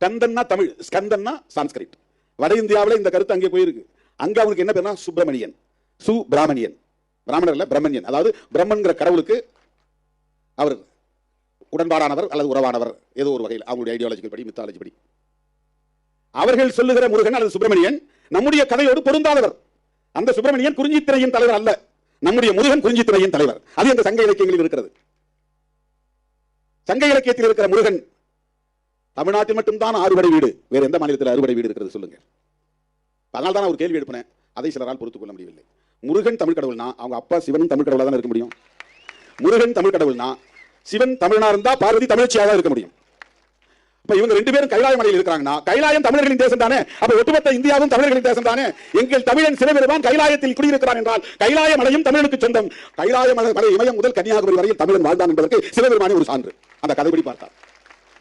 கந்தன்னா தமிழ், ஸ்கந்தன்னா சான்ஸ்கிரிட். வட இந்தியாவில் இந்த கருத்து அங்கே போயிருக்கு. அங்க அவங்களுக்கு என்ன பேர்னா சுப்பிரமணியன், சுப்பிராமணியன், பிராமணர் இல்ல பிரம்மண்யன். அதாவது பிரம்மன்கிற கடவுளுக்கு அவர் உடன்பாடானவர் அல்லது உறவானவர், ஏதோ ஒரு வகையில் அவங்களுடைய ஐடியாலஜிக்கல் படி, மித்தாலஜி படி. அவர்கள் சொல்லுகிற முருகன் அல்லது சுப்பிரமணியன் நம்முடைய கதையோடு பொருந்தாதவர். அந்த சுப்பிரமணியன் குறிஞ்சித்திரையின் தலைவர் அல்ல, நம்முடைய முருகன் குறிஞ்சித்திரையின் தலைவர். அது இந்த சங்க இலக்கியங்களில் இருக்கிறது. சங்க இலக்கியத்தில் இருக்கிற முருகன் தமிழ்நாட்டில் மட்டும்தான் அறுபடை வீடு, வேற எந்த மாநிலத்தில் அறுபடை வீடு இருக்கிறது சொல்லுங்க. அதனால தான் ஒரு கேள்வி எழுப்பினேன், அதை சிலரால் பொறுத்துக் கொள்ள முடியவில்லை. முருகன் தமிழ் கடவுள்னா அவங்க அப்பா சிவனும் தமிழ் கடவுளா தான் இருக்க முடியும். முருகன் தமிழ் கடவுள்னா சிவன் தமிழனா இருந்தா பார்வதி தமிழச்சியாக தான் இருக்க முடியும். இப்ப இவங்க ரெண்டு பேரும் கைலாய மலையில் இருக்கிறாங்கன்னா கைலாயம் தமிழர்களின் தேசம் தானே, அப்ப ஒட்டுமொத்த இந்தியாவும் தமிழர்களின் தேசம் தானே. எங்கள் தமிழன் சிவபெருமான் கைலாயத்தில் குடியிருக்கிறான் என்றால் கைலாய மலையும் தமிழனுக்கு சொந்தம். கைலாய மலை இமயம் முதல் கன்னியாகுமரி வரையில் தமிழன் வாழ்ந்தான் என்பதற்கு சிவபெருமானே ஒரு சான்று. அந்த கதைப்படி பார்த்தார்.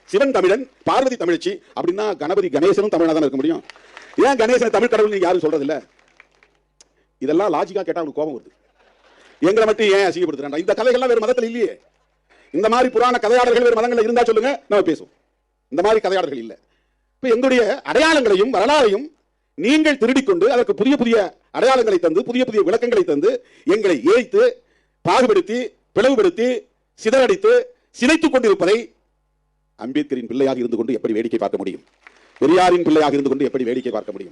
சிவன் தமிழன், பார்வதி தமிழச்சி அப்படின்னா கணபதி கணேசனும் தமிழனா தான் இருக்க முடியும். ஏன் கணேசன் தமிழ் கடவுள் நீங்க யாரும் சொல்றது இல்ல? இதெல்லாம் லாஜிக்கா கேட்டா அவனுக்கு கோபம் வருது. எங்களை மட்டும் ஏன் அசிங்கப்படுத்துறாங்க? இந்த கதைகள்லாம் வேறு மதத்தில் இல்லையே. இந்த மாதிரி புராண கதையாளர்கள் வேறு மதங்கள் இருந்தா சொல்லுங்க, நம்ம பேசுவோம். இந்த மாதிரி கதையாளர்கள் இல்லை. இப்ப எங்களுடைய அடையாளங்களையும் வரலாறையும் நீங்கள் திருடிக்கொண்டு அதற்கு புதிய புதிய அடையாளங்களை தந்து புதிய புதிய விளக்கங்களை தந்து எங்களை ஏய்த்து பாகுபடுத்தி பிளவுபடுத்தி சிதறடித்து சிதைத்துக் கொண்டிருப்பதை அம்பேத்கரின் பிள்ளையாக இருந்து கொண்டு எப்படி வேடிக்கை பார்க்க முடியும்? பெரியாரின் பிள்ளையாக இருந்து கொண்டு எப்படி வேடிக்கை பார்க்க முடியும்?